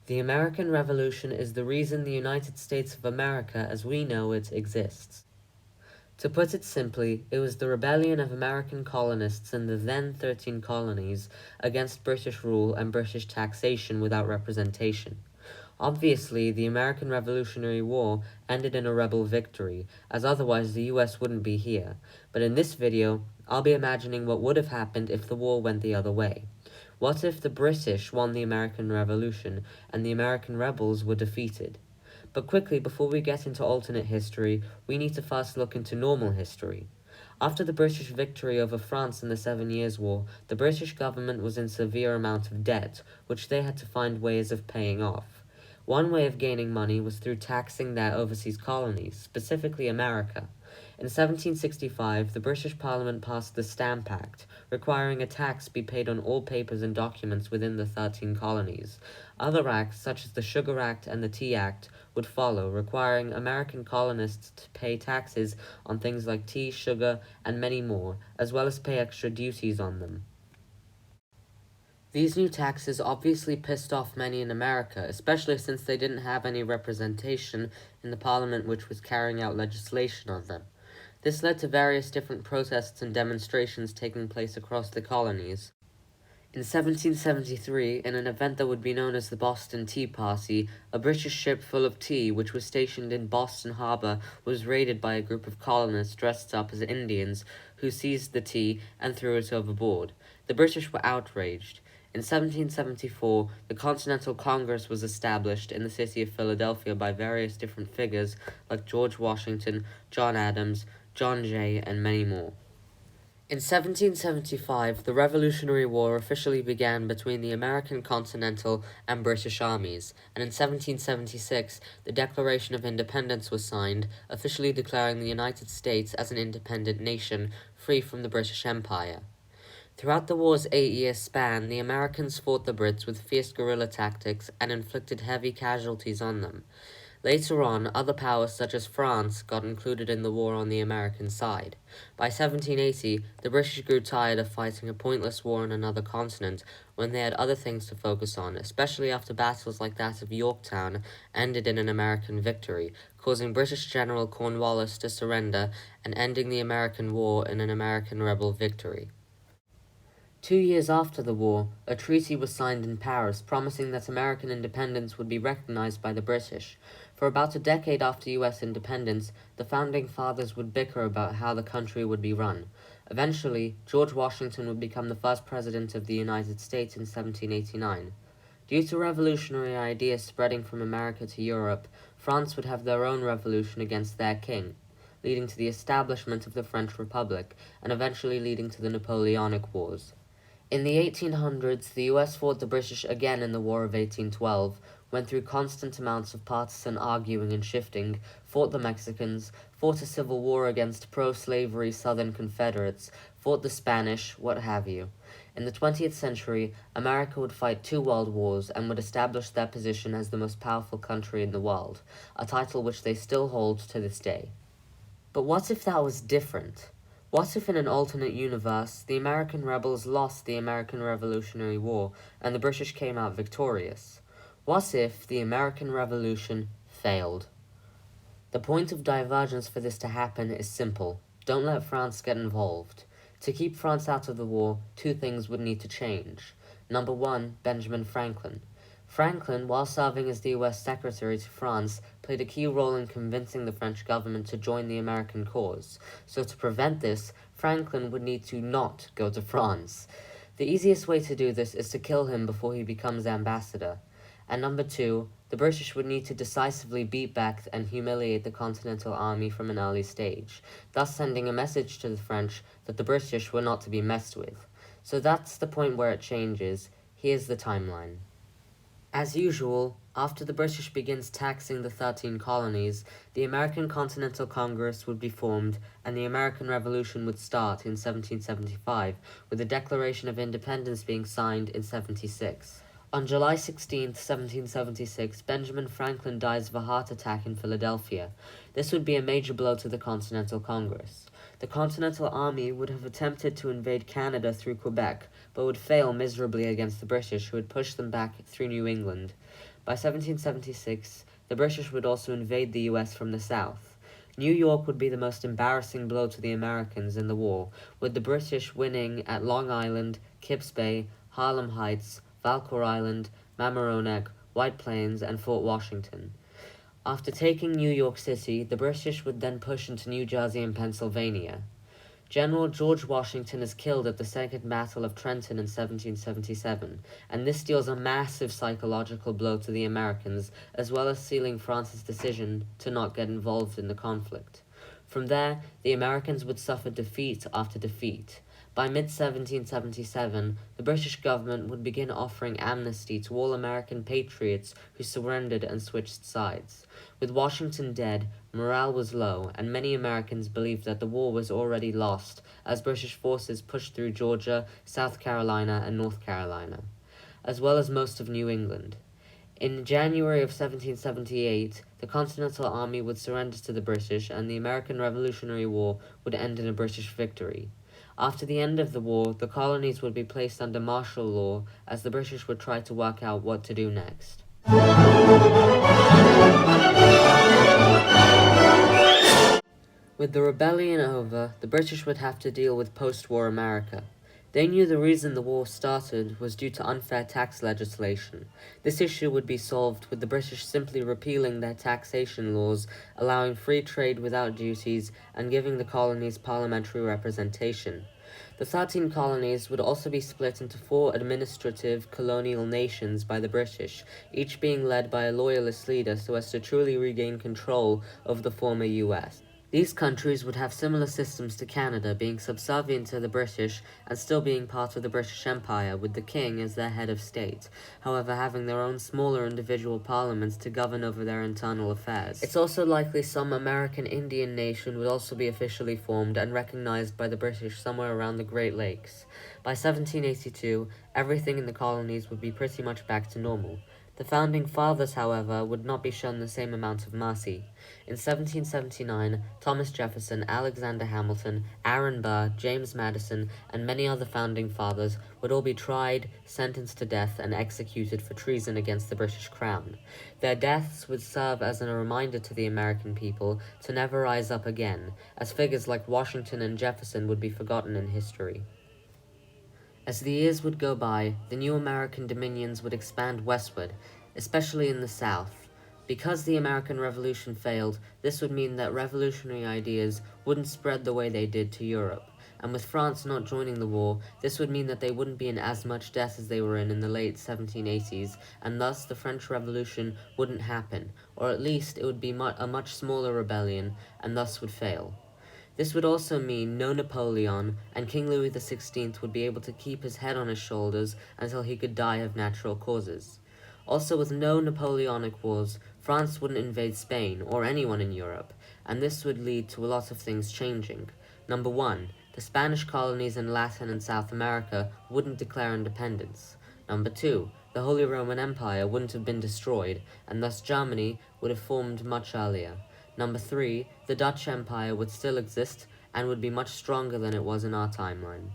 The American Revolution is the reason the United States of America as we know it exists. To put it simply, it was the rebellion of American colonists in the then 13 colonies against British rule and British taxation without representation. Obviously, the American Revolutionary War ended in a rebel victory, as otherwise the US wouldn't be here. But in this video, I'll be imagining what would have happened if the war went the other way. What if the British won the American Revolution and the American rebels were defeated? But quickly, before we get into alternate history, we need to first look into normal history. After the British victory over France in the 7 Years' War, the British government was in severe amount of debt, which they had to find ways of paying off. One way of gaining money was through taxing their overseas colonies, specifically America. In 1765, the British Parliament passed the Stamp Act, requiring a tax be paid on all papers and documents within the 13 colonies. Other acts, such as the Sugar Act and the Tea Act, would follow, requiring American colonists to pay taxes on things like tea, sugar, and many more, as well as pay extra duties on them. These new taxes obviously pissed off many in America, especially since they didn't have any representation in the parliament which was carrying out legislation on them. This led to various different protests and demonstrations taking place across the colonies. In 1773, in an event that would be known as the Boston Tea Party, a British ship full of tea, which was stationed in Boston Harbor, was raided by a group of colonists dressed up as Indians, who seized the tea and threw it overboard. The British were outraged. In 1774, the Continental Congress was established in the city of Philadelphia by various different figures like George Washington, John Adams, John Jay, and many more. In 1775, the Revolutionary War officially began between the American Continental and British armies, and in 1776, the Declaration of Independence was signed, officially declaring the United States as an independent nation, free from the British Empire. Throughout the war's 8-year span, the Americans fought the Brits with fierce guerrilla tactics and inflicted heavy casualties on them. Later on, other powers such as France got included in the war on the American side. By 1780, the British grew tired of fighting a pointless war on another continent when they had other things to focus on, especially after battles like that of Yorktown ended in an American victory, causing British General Cornwallis to surrender and ending the American War in an American rebel victory. 2 years after the war, a treaty was signed in Paris promising that American independence would be recognized by the British. For about a decade after US independence, the Founding Fathers would bicker about how the country would be run. Eventually, George Washington would become the first president of the United States in 1789. Due to revolutionary ideas spreading from America to Europe, France would have their own revolution against their king, leading to the establishment of the French Republic, and eventually leading to the Napoleonic Wars. In the 1800s, the US fought the British again in the War of 1812, went through constant amounts of partisan arguing and shifting, fought the Mexicans, fought a civil war against pro-slavery Southern Confederates, fought the Spanish, what have you. In the 20th century, America would fight 2 world wars and would establish their position as the most powerful country in the world, a title which they still hold to this day. But what if that was different? What if in an alternate universe, the American rebels lost the American Revolutionary War and the British came out victorious? What if the American Revolution failed? The point of divergence for this to happen is simple. Don't let France get involved. To keep France out of the war, 2 things would need to change. Number 1, Benjamin Franklin. Franklin, while serving as the US Secretary to France, played a key role in convincing the French government to join the American cause. So to prevent this, Franklin would need to not go to France. The easiest way to do this is to kill him before he becomes ambassador. And number 2, the British would need to decisively beat back and humiliate the Continental Army from an early stage, thus sending a message to the French that the British were not to be messed with. So that's the point where it changes. Here's the timeline. As usual, after the British begins taxing the 13 colonies, the American Continental Congress would be formed and the American Revolution would start in 1775, with the Declaration of Independence being signed in 76. On July 16, 1776, Benjamin Franklin dies of a heart attack in Philadelphia. This would be a major blow to the Continental Congress. The Continental Army would have attempted to invade Canada through Quebec, but would fail miserably against the British, who would push them back through New England. By 1776, the British would also invade the US from the south. New York would be the most embarrassing blow to the Americans in the war, with the British winning at Long Island, Kips Bay, Harlem Heights, Valcour Island, Mamaroneck, White Plains, and Fort Washington. After taking New York City, the British would then push into New Jersey and Pennsylvania. General George Washington is killed at the Second Battle of Trenton in 1777, and this deals a massive psychological blow to the Americans, as well as sealing France's decision to not get involved in the conflict. From there, the Americans would suffer defeat after defeat. By mid-1777, the British government would begin offering amnesty to all American patriots who surrendered and switched sides. With Washington dead, morale was low, and many Americans believed that the war was already lost as British forces pushed through Georgia, South Carolina, and North Carolina, as well as most of New England. In January of 1778, the Continental Army would surrender to the British, and the American Revolutionary War would end in a British victory. After the end of the war, the colonies would be placed under martial law as the British would try to work out what to do next. With the rebellion over, the British would have to deal with post-war America. They knew the reason the war started was due to unfair tax legislation. This issue would be solved with the British simply repealing their taxation laws, allowing free trade without duties, and giving the colonies parliamentary representation. The 13 colonies would also be split into 4 administrative colonial nations by the British, each being led by a loyalist leader so as to truly regain control of the former US. These countries would have similar systems to Canada, being subservient to the British and still being part of the British Empire, with the king as their head of state, however having their own smaller individual parliaments to govern over their internal affairs. It's also likely some American Indian nation would also be officially formed and recognized by the British somewhere around the Great Lakes. By 1782, everything in the colonies would be pretty much back to normal. The Founding Fathers, however, would not be shown the same amount of mercy. In 1779, Thomas Jefferson, Alexander Hamilton, Aaron Burr, James Madison, and many other Founding Fathers would all be tried, sentenced to death, and executed for treason against the British Crown. Their deaths would serve as a reminder to the American people to never rise up again, as figures like Washington and Jefferson would be forgotten in history. As the years would go by, the new American dominions would expand westward, especially in the South. Because the American Revolution failed, this would mean that revolutionary ideas wouldn't spread the way they did to Europe. And with France not joining the war, this would mean that they wouldn't be in as much debt as they were in the late 1780s, and thus the French Revolution wouldn't happen, or at least it would be a much smaller rebellion, and thus would fail. This would also mean no Napoleon, and King Louis XVI would be able to keep his head on his shoulders until he could die of natural causes. Also, with no Napoleonic wars, France wouldn't invade Spain, or anyone in Europe, and this would lead to a lot of things changing. Number 1, the Spanish colonies in Latin and South America wouldn't declare independence. Number 2, the Holy Roman Empire wouldn't have been destroyed, and thus Germany would have formed much earlier. Number 3, the Dutch Empire would still exist and would be much stronger than it was in our timeline.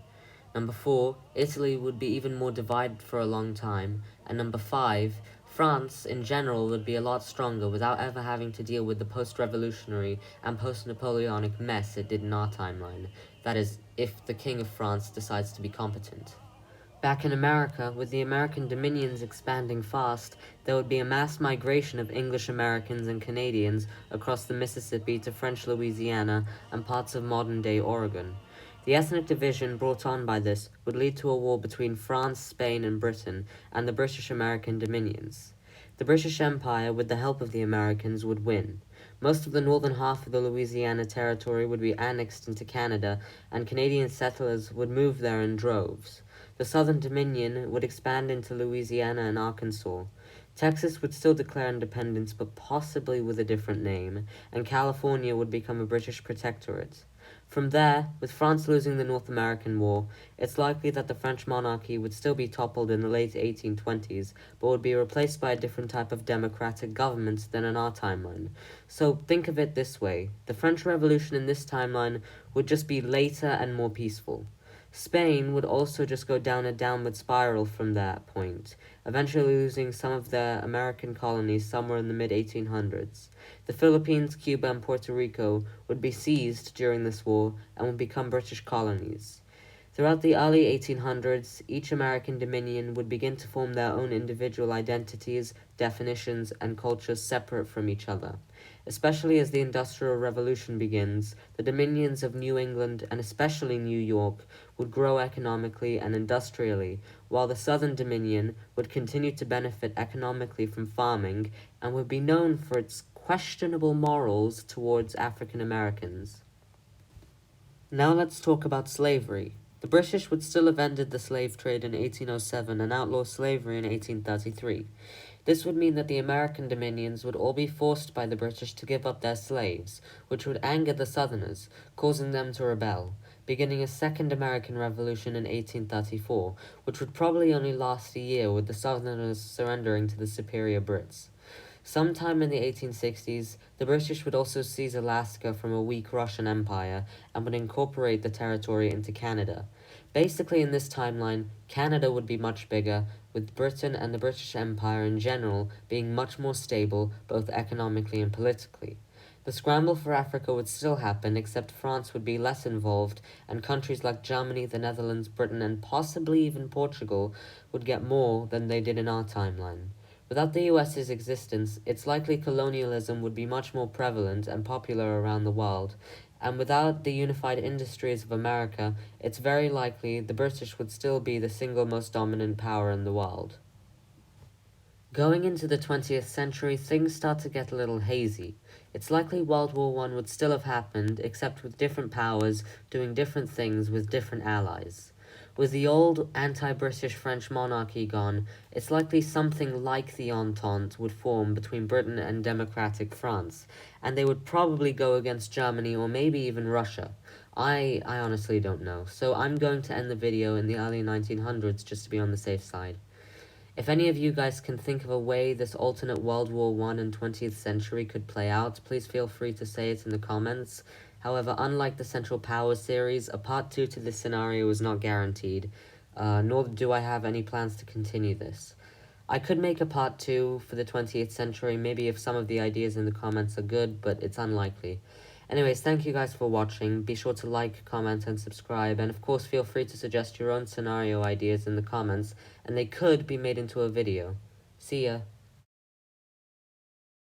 Number 4, Italy would be even more divided for a long time. And number 5, France in general would be a lot stronger without ever having to deal with the post-revolutionary and post-Napoleonic mess it did in our timeline. That is, if the King of France decides to be competent. Back in America, with the American dominions expanding fast, there would be a mass migration of English Americans and Canadians across the Mississippi to French Louisiana and parts of modern-day Oregon. The ethnic division brought on by this would lead to a war between France, Spain, and Britain, and the British-American dominions. The British Empire, with the help of the Americans, would win. Most of the northern half of the Louisiana Territory would be annexed into Canada, and Canadian settlers would move there in droves. The Southern Dominion would expand into Louisiana and Arkansas. Texas would still declare independence, but possibly with a different name, and California would become a British protectorate. From there, with France losing the North American War, it's likely that the French monarchy would still be toppled in the late 1820s, but would be replaced by a different type of democratic government than in our timeline. So think of it this way: the French Revolution in this timeline would just be later and more peaceful. Spain would also just go down a downward spiral from that point, eventually losing some of their American colonies somewhere in the mid-1800s. The Philippines, Cuba, and Puerto Rico would be seized during this war and would become British colonies. Throughout the early 1800s, each American dominion would begin to form their own individual identities, definitions, and cultures separate from each other. Especially as the Industrial Revolution begins, the dominions of New England, and especially New York, would grow economically and industrially, while the Southern Dominion would continue to benefit economically from farming and would be known for its questionable morals towards African Americans. Now let's talk about slavery. The British would still have ended the slave trade in 1807 and outlaw slavery in 1833. This would mean that the American dominions would all be forced by the British to give up their slaves, which would anger the Southerners, causing them to rebel, beginning a Second American Revolution in 1834, which would probably only last a year, with the Southerners surrendering to the superior Brits. Sometime in the 1860s, the British would also seize Alaska from a weak Russian empire and would incorporate the territory into Canada. Basically, in this timeline, Canada would be much bigger, with Britain and the British Empire in general being much more stable, both economically and politically. The scramble for Africa would still happen, except France would be less involved, and countries like Germany, the Netherlands, Britain, and possibly even Portugal would get more than they did in our timeline. Without the US's existence, it's likely colonialism would be much more prevalent and popular around the world, and without the unified industries of America, it's very likely the British would still be the single most dominant power in the world. Going into the 20th century, things start to get a little hazy. It's likely World War I would still have happened, except with different powers doing different things with different allies. With the old anti-British French monarchy gone, it's likely something like the Entente would form between Britain and democratic France, and they would probably go against Germany or maybe even Russia. I honestly don't know, so I'm going to end the video in the early 1900s just to be on the safe side. If any of you guys can think of a way this alternate World War I and 20th century could play out, please feel free to say it in the comments. However, unlike the Central Powers series, a part 2 to this scenario is not guaranteed, nor do I have any plans to continue this. I could make a part 2 for the 20th century, maybe if some of the ideas in the comments are good, but it's unlikely. Anyways, thank you guys for watching. Be sure to like, comment, and subscribe, and of course feel free to suggest your own scenario ideas in the comments, and they could be made into a video. See ya!